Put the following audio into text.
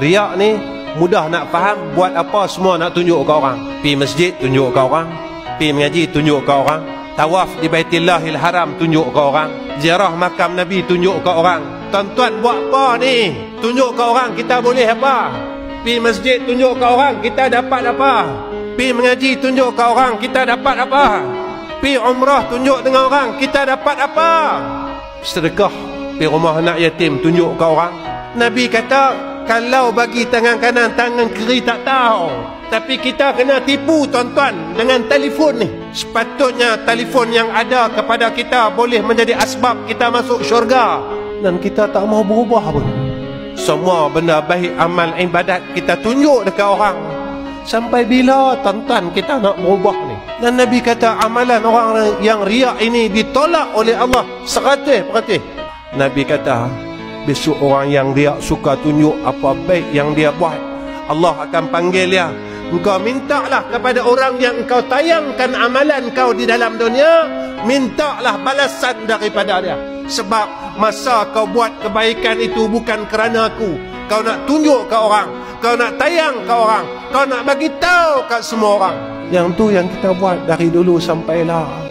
riak ni mudah nak faham. Buat apa semua nak tunjuk ke orang. Pi masjid tunjuk ke orang, pi mengaji tunjuk ke orang, tawaf di Baitillahil Haram tunjuk ke orang, ziarah makam Nabi tunjuk ke orang. Tuan-tuan buat apa ni? Tunjuk ke orang kita boleh apa? Pi masjid tunjuk ke orang kita dapat apa? Pi mengaji tunjuk ke orang kita dapat apa? Pi umrah tunjuk dengan orang kita dapat apa? Sedekah pi rumah anak yatim tunjuk ke orang. Nabi kata kalau bagi tangan kanan tangan kiri tak tahu. Tapi kita kena tipu tuan-tuan dengan telefon ni. Sepatutnya telefon yang ada kepada kita boleh menjadi asbab kita masuk syurga. Dan kita tak mau berubah pun. Semua benda baik amal ibadat kita tunjuk dekat orang. Sampai bila tuan-tuan kita nak berubah ni? Dan Nabi kata amalan orang yang riak ini ditolak oleh Allah 100%. Nabi kata besok orang yang riak suka tunjuk apa baik yang dia buat, Allah akan panggil dia. Engkau mintalah kepada orang yang engkau tayangkan amalan kau di dalam dunia, mintalah balasan daripada dia. Sebab masa kau buat kebaikan itu bukan kerana aku. Kau nak tunjuk ke orang, kau nak tayang ke orang, kau nak bagi tahu kat semua orang. Yang tu yang kita buat dari dulu sampailah.